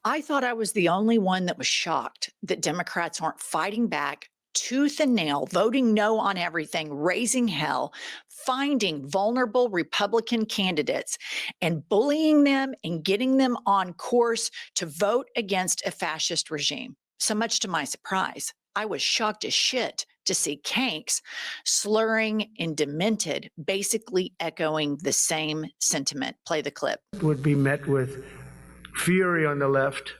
I thought I was the only one that was shocked that Democrats aren't fighting back tooth and nail, voting no on everything, raising hell, finding vulnerable Republican candidates and bullying them and getting them on course to vote against a fascist regime. So much to my surprise, I was shocked as shit to see Kanks slurring and demented, basically echoing the same sentiment. Play the clip. Would be met with fury on the left,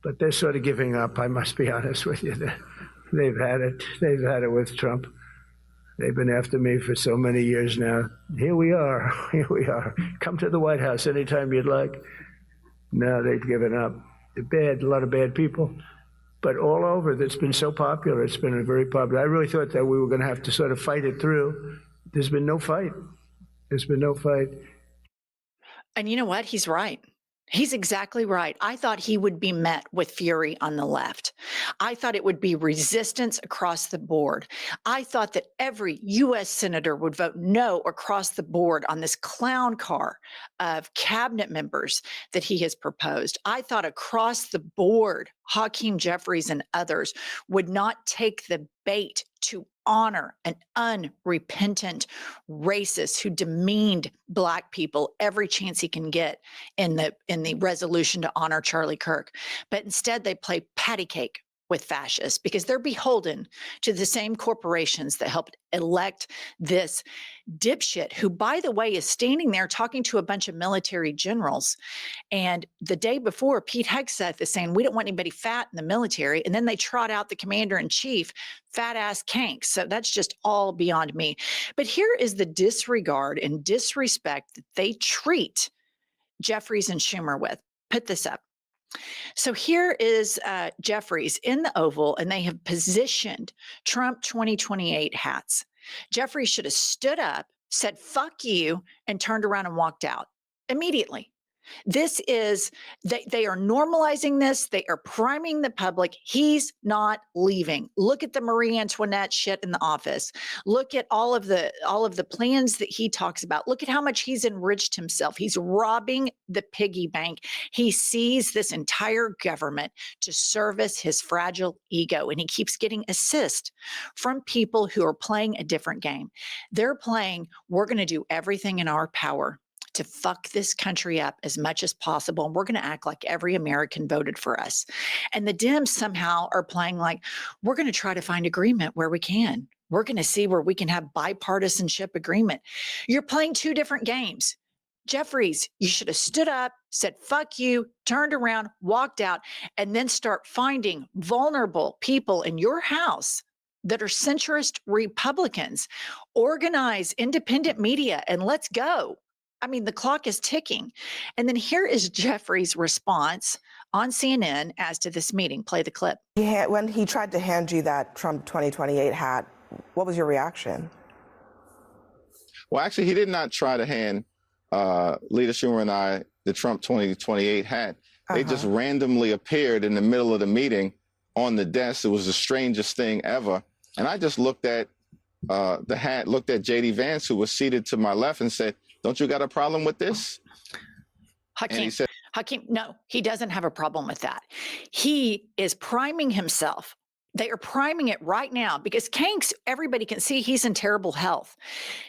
but they're sort of giving up. I must be honest with you. They've had it. They've had it with Trump. They've been after me for so many years now. Here we are. Here we are. Come to the White House anytime you'd like. No, they've given up. They're bad, a lot of bad people. But all over, that's been so popular. It's been a very popular. I really thought that we were going to have to sort of fight it through. There's been no fight. There's been no fight. And you know what? He's right. He's exactly right. I thought he would be met with fury on the left. I thought it would be resistance across the board. I thought that every U.S. senator would vote no across the board on this clown car of cabinet members that he has proposed. I thought across the board, Hakeem Jeffries and others would not take the bait to honor an unrepentant racist who demeaned Black people every chance he can get in the resolution to honor Charlie Kirk. But instead, they play patty cake with fascists because they're beholden to the same corporations that helped elect this dipshit who, by the way, is standing there talking to a bunch of military generals. And the day before, Pete Hegseth is saying, we don't want anybody fat in the military. And then they trot out the commander in chief, fat ass Kanks. So that's just all beyond me. But here is the disregard and disrespect that they treat Jeffries and Schumer with. Put this up. So here is Jeffries in the Oval, and they have positioned Trump 2028 hats. Jeffries should have stood up, said, fuck you, and turned around and walked out immediately. This is, they are normalizing this. They are priming the public. He's not leaving. Look at the Marie Antoinette shit in the office. Look at all of the plans that he talks about. Look at how much he's enriched himself. He's robbing the piggy bank. He sees this entire government to service his fragile ego, and he keeps getting assist from people who are playing a different game. They're playing, we're going to do everything in our power to fuck this country up as much as possible. And we're going to act like every American voted for us. And the Dems somehow are playing like, we're going to try to find agreement where we can. We're going to see where we can have bipartisanship agreement. You're playing two different games. Jeffries, you should have stood up, said, fuck you, turned around, walked out, and then start finding vulnerable people in your house that are centrist Republicans. Organize independent media and let's go. I mean, the clock is ticking. And then here is Jeffrey's response on CNN as to this meeting. Play the clip. When he tried to hand you that Trump 2028 hat, what was your reaction? Well, actually, he did not try to hand Leader Schumer and I the Trump 2028 hat. They just randomly appeared in the middle of the meeting on the desk. It was the strangest thing ever. And I just looked at the hat, looked at J.D. Vance, who was seated to my left, and said, don't you got a problem with this? Hakeem, no, he doesn't have a problem with that. He is priming himself. They are priming it right now because Kanks, everybody can see he's in terrible health.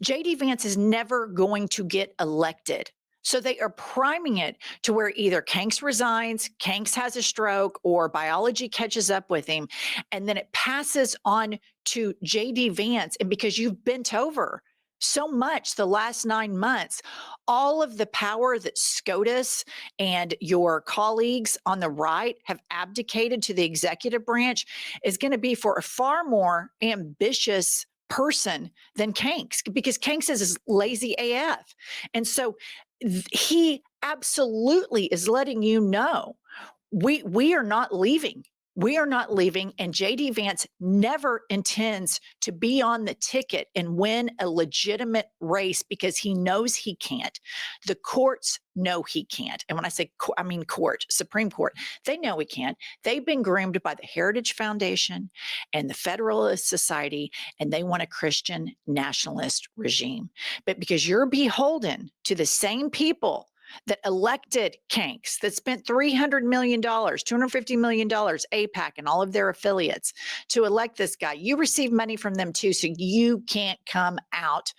J.D. Vance is never going to get elected. So they are priming it to where either Kanks resigns, Kanks has a stroke, or biology catches up with him, and then it passes on to J.D. Vance. And because you've bent over so much the last 9 months, all of the power that SCOTUS and your colleagues on the right have abdicated to the executive branch is going to be for a far more ambitious person than Kanks, because Kanks is lazy AF. And so he absolutely is letting you know, we are not leaving. We are not leaving, and J.D. Vance never intends to be on the ticket and win a legitimate race because he knows he can't. The courts know he can't. And when I say I mean court, Supreme Court, they know he can't. They've been groomed by the Heritage Foundation and the Federalist Society, and they want a Christian nationalist regime. But because you're beholden to the same people that elected Kanks, that spent $300 million, $250 million, AIPAC and all of their affiliates to elect this guy. You receive money from them too, so you can't come out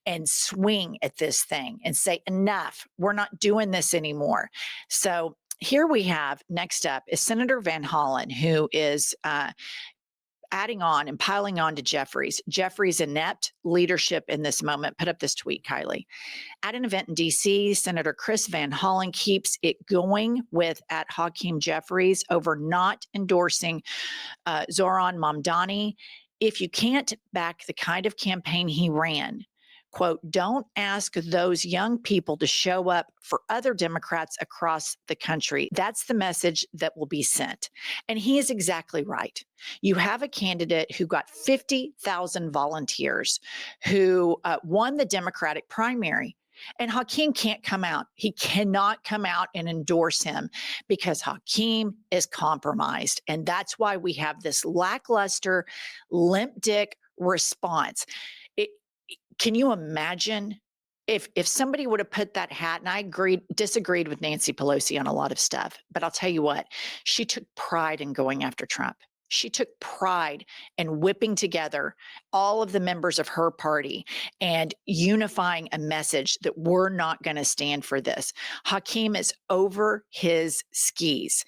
and swing at this thing and say, enough, we're not doing this anymore. So here we have, next up is Senator Van Hollen, who is adding on and piling on to Jeffries. Jeffries' inept leadership in this moment. Put up this tweet, Kylie. At an event in D.C., Senator Chris Van Hollen keeps it going with at Hakeem Jeffries over not endorsing Zoran Mamdani. If you can't back the kind of campaign he ran, quote, don't ask those young people to show up for other Democrats across the country. That's the message that will be sent. And he is exactly right. You have a candidate who got 50,000 volunteers, who won the Democratic primary. And Hakeem can't come out. He cannot come out and endorse him because Hakeem is compromised. And that's why we have this lackluster, limp dick response. Can you imagine if somebody would have put that hat, and I disagreed with Nancy Pelosi on a lot of stuff, but I'll tell you what, she took pride in going after Trump. She took pride in whipping together all of the members of her party and unifying a message that we're not going to stand for this. Hakeem is over his skis.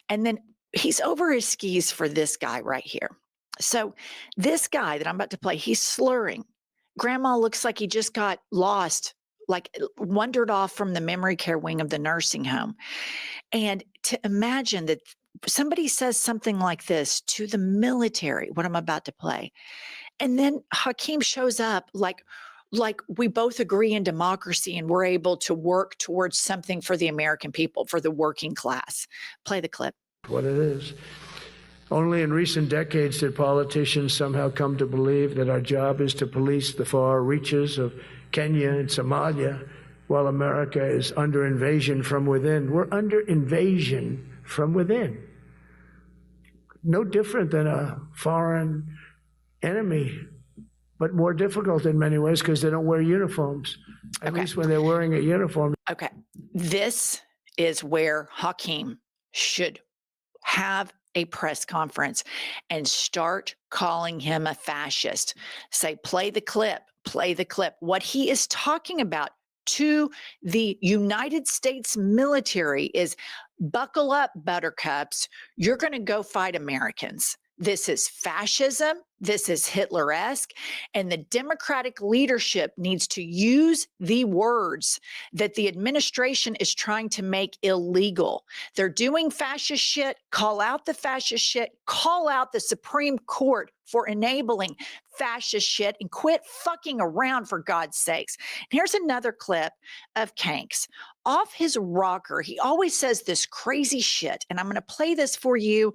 And then he's over his skis for this guy right here. So this guy that I'm about to play, he's slurring. Grandma looks like he just got lost, like wandered off from the memory care wing of the nursing home. And to imagine that somebody says something like this to the military, what I'm about to play, and then Hakeem shows up like we both agree in democracy and we're able to work towards something for the American people, for the working class. Play the clip. What it is. Only in recent decades did politicians somehow come to believe that our job is to police the far reaches of Kenya and Somalia while America is under invasion from within. We're under invasion from within. No different than a foreign enemy, but more difficult in many ways because they don't wear uniforms. At least when they're wearing a uniform. Okay. This is where Hakeem should have a press conference and start calling him a fascist. Say, play the clip, play the clip. What he is talking about to the United States military is buckle up, buttercups. You're going to go fight Americans. This is fascism. This is Hitler-esque. And the Democratic leadership needs to use the words that the administration is trying to make illegal. They're doing fascist shit. Call out the fascist shit. Call out the Supreme Court for enabling fascist shit and quit fucking around, for God's sakes. Here's another clip of Kanks. Off his rocker, he always says this crazy shit. And I'm going to play this for you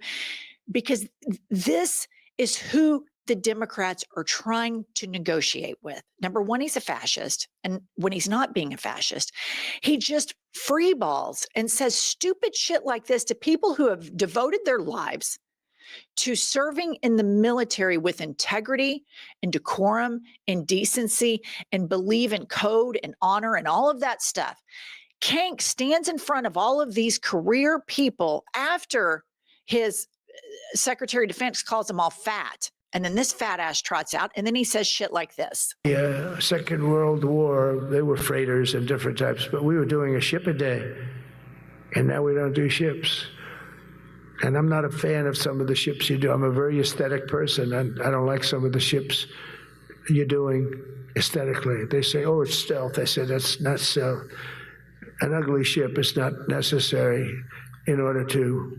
because this is who the Democrats are trying to negotiate with. Number one, he's a fascist. And when he's not being a fascist, he just freeballs and says stupid shit like this to people who have devoted their lives to serving in the military with integrity and decorum and decency and believe in code and honor and all of that stuff. Kank stands in front of all of these career people after his Secretary of Defense calls them all fat. And then this fat ass trots out and then he says shit like this. The Second World War, they were freighters and different types, but we were doing a ship a day. And now we don't do ships. And I'm not a fan of some of the ships you do. I'm a very aesthetic person, and I don't like some of the ships you're doing aesthetically. They say, oh, it's stealth. I say, that's not stealth. An ugly ship is not necessary in order to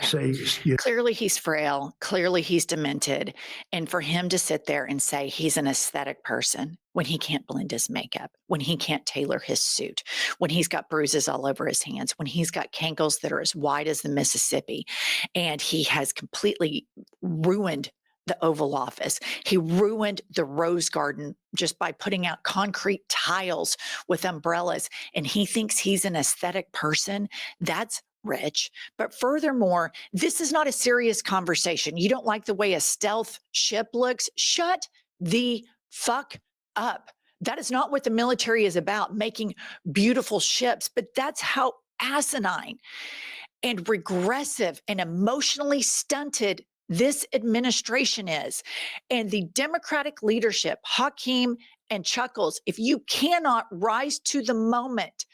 say. Clearly he's frail. Clearly he's demented. And for him to sit there and say he's an aesthetic person when he can't blend his makeup, when he can't tailor his suit, when he's got bruises all over his hands, when he's got cankles that are as wide as the Mississippi, and he has completely ruined the Oval Office. He ruined the Rose Garden just by putting out concrete tiles with umbrellas. And he thinks he's an aesthetic person. That's rich. But furthermore, this is not a serious conversation. You don't like the way a stealth ship looks? Shut the fuck up. That is not what the military is about, making beautiful ships, but that's how asinine and regressive and emotionally stunted this administration is. And the Democratic leadership, Hakeem and Chuckles, if you cannot rise to the moment,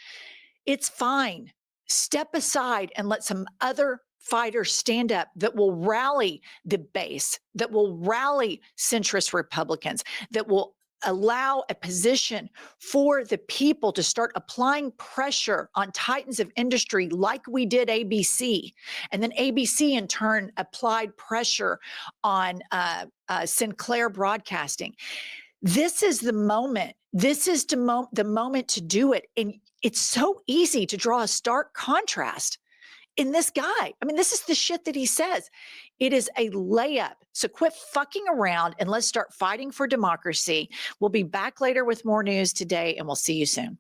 it's fine. Step aside and let some other fighters stand up that will rally the base, that will rally centrist Republicans, that will allow a position for the people to start applying pressure on titans of industry like we did ABC. And then ABC in turn applied pressure on Sinclair Broadcasting. This is the moment. This is the moment to do it. And it's so easy to draw a stark contrast in this guy. I mean, this is the shit that he says. It is a layup. So quit fucking around and let's start fighting for democracy. We'll be back later with more news today, and we'll see you soon.